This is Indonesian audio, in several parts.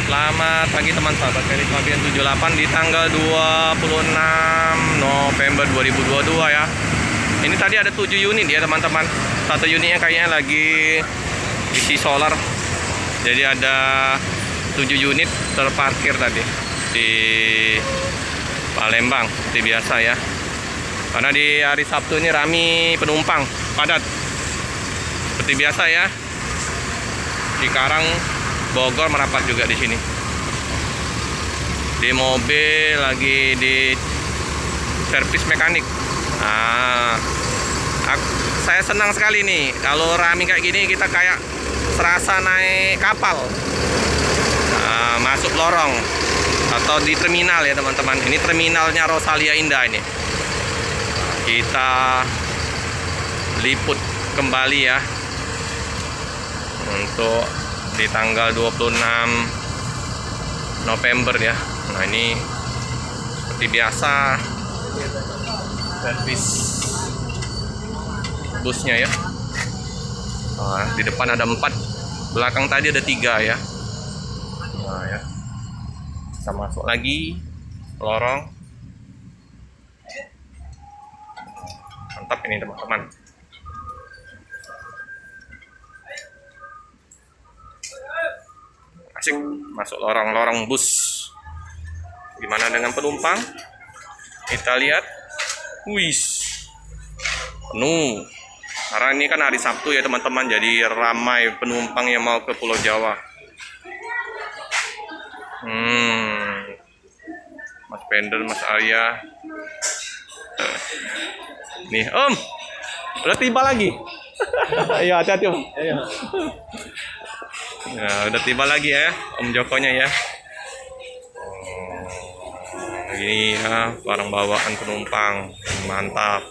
Selamat pagi teman sahabat Kredit Mabian 78 di tanggal 26 November 2022 ya. Ini tadi ada 7 unit ya teman-teman. Satu unitnya kayaknya lagi isi solar. Jadi ada 7 unit terparkir tadi di Palembang seperti biasa ya. Karena di hari Sabtu ini ramai penumpang, padat. Seperti biasa ya. Cikarang Bogor merapat juga di sini. Di mobil lagi di servis mekanik. Nah, saya senang sekali nih kalau rame kayak gini, kita kayak serasa naik kapal. Nah, masuk lorong atau di terminal ya teman-teman. Ini terminalnya Rosalia Indah ini. Kita liput kembali ya untuk di tanggal 26 November ya. Nah, ini seperti biasa servis busnya ya. Nah, di depan ada 4, belakang tadi ada 3 ya. Nah ya, kita masuk lagi lorong. Mantap ini teman-teman. Asik masuk lorong-lorong bus. Gimana dengan penumpang? Kita lihat. Wis, penuh. Karena ini kan hari Sabtu ya teman-teman, jadi ramai penumpang yang mau ke Pulau Jawa. Mas Pender, Mas Arya. Nih Om, udah tiba lagi. Ayo hati-hati Om. Ayo. Nah, udah tiba lagi ya Om Jokonya ya. Ini ya barang bawaan penumpang, mantap,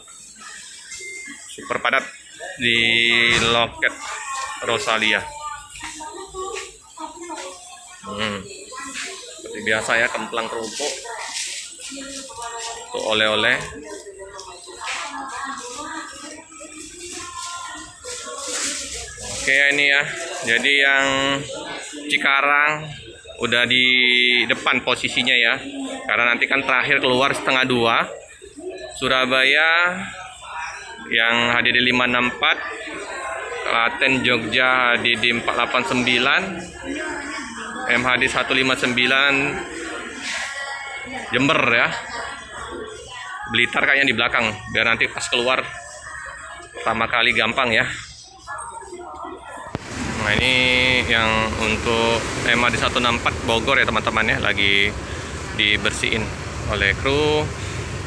super padat di loket Rosalia. Seperti biasa ya, kemplang kerupuk, tuh oleh-oleh. Oke ini ya, jadi yang Cikarang udah di depan posisinya ya, karena nanti kan terakhir keluar setengah 2. Surabaya yang hadir di 564, Klaten Jogja hadir di 489, MHD 159, Jember ya, Blitar kayaknya di belakang, biar nanti pas keluar pertama kali gampang ya. Nah, ini yang untuk MHD 164 Bogor ya teman-teman ya, lagi dibersihin oleh kru.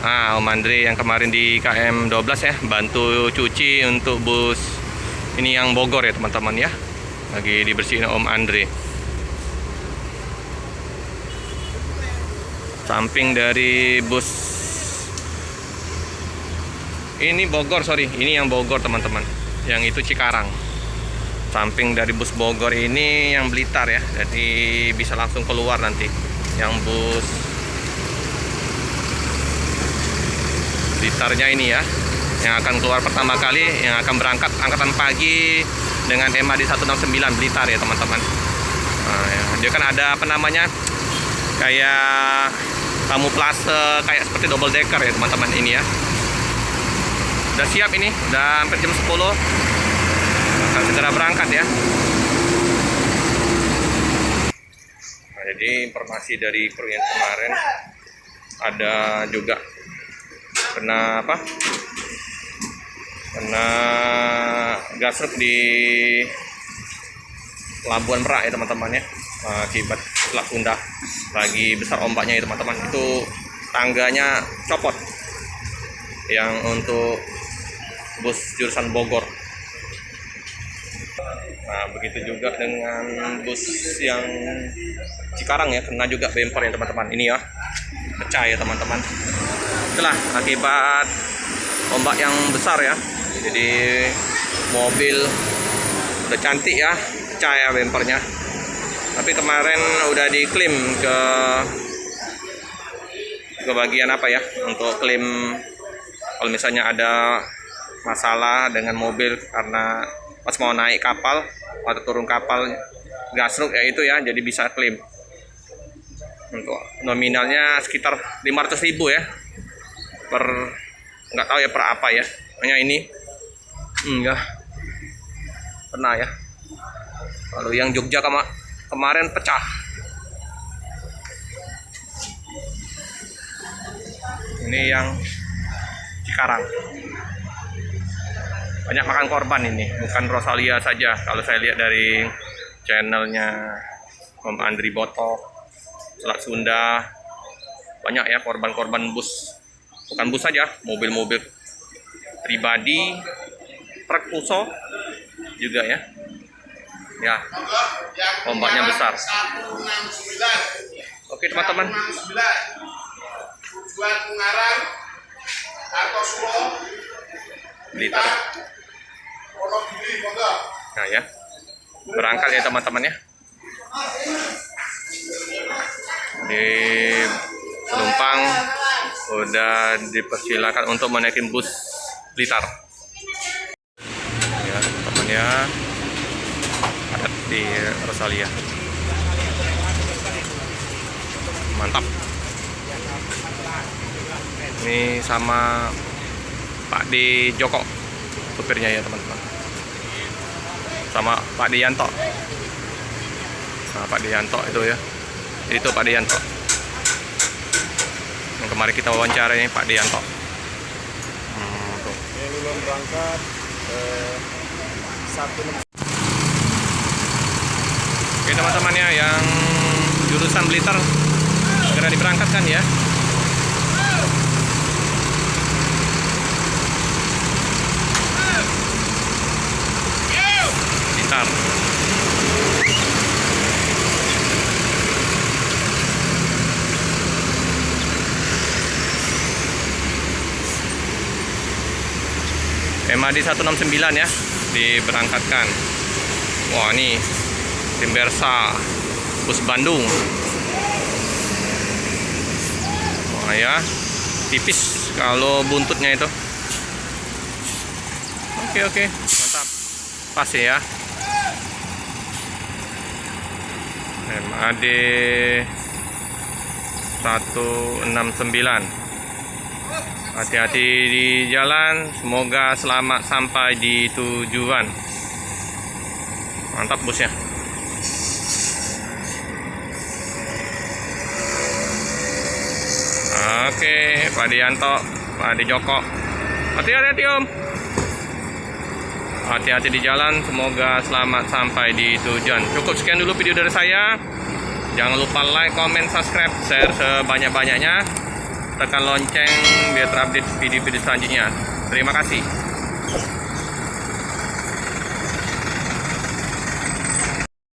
Nah, Om Andre yang kemarin di KM 12 ya, bantu cuci untuk bus ini yang Bogor ya teman-teman ya, lagi dibersihin Om Andre. Samping dari bus ini Bogor, sorry, ini yang Bogor teman-teman, yang itu Cikarang. Samping dari bus Bogor ini yang Blitar ya, jadi bisa langsung keluar nanti. Yang bus Blitarnya ini ya, yang akan keluar pertama kali, yang akan berangkat angkatan pagi dengan MHD 169 Blitar ya teman-teman. Nah, ya, dia kan ada apa namanya, kayak kamuflase, kayak seperti double decker ya teman-teman ini ya. Udah siap ini, udah hampir jam 10. Akan segera berangkat ya. Nah, jadi informasi dari kru yang kemarin ada juga kena apa? Kena gasruk di Pelabuhan Merak ya teman-teman ya. Akibat Selat Sunda, lagi besar ombaknya ya teman-teman. Itu tangganya copot yang untuk bus jurusan Bogor. Nah, begitu juga dengan bus yang Cikarang ya, kena juga bumper ya teman-teman. Ini ya, pecah ya teman-teman. Itulah akibat ombak yang besar ya. Jadi mobil udah cantik ya, pecah ya bumpernya. Tapi kemarin udah diklaim ke bagian apa ya, untuk klaim kalau misalnya ada masalah dengan mobil karena pas mau naik kapal atau turun kapal gasruk ya, itu ya, jadi bisa klaim. Untuk nominalnya sekitar 500.000 ya. Per nggak tahu ya per apa ya. Hanya ini enggak pernah ya. Kalau yang Jogja kemarin pecah. Ini yang Cikarang. Banyak makan korban ini, bukan Rosalia saja. Kalau saya lihat dari channelnya Om Andri Botok, Selat Sunda, banyak ya korban-korban bus. Bukan bus saja, mobil-mobil pribadi, truk Fuso juga ya. Ya, ombaknya besar. Oke teman-teman. Tujuan Ungaran atau Solo, Blitar. Wonogiri, monggo. Nah ya, berangkat ya teman-teman ya. Di penumpang udah dipersilakan untuk menaikin bus Blitar. Ya teman-teman ya, ada di Rosalia. Mantap. Ini sama Pak Di Joko supirnya ya teman-teman, sama Pak Dianto. Nah Pak Dianto itu ya, itu Pak Dianto yang kemarin kita wawancara ini, Pak Dianto. Tuh. Ini belum berangkat 1. Oke teman-teman ya, yang jurusan Blitar segera diberangkatkan ya. Blitar. MAD 169 ya diberangkatkan. Wah ini tim Bersa bus Bandung. Wah ya, tipis kalau buntutnya itu. Oke, mantap. Pas ya. MAD 169. Hati-hati di jalan, semoga selamat sampai di tujuan. Mantap busnya. Oke, Pak Dianto, Pak Di Joko. Hati-hati Om. Hati-hati di jalan, semoga selamat sampai di tujuan. Cukup sekian dulu video dari saya. Jangan lupa like, comment, subscribe, share sebanyak-banyaknya. Tekan lonceng biar terupdate video-video selanjutnya. Terima kasih.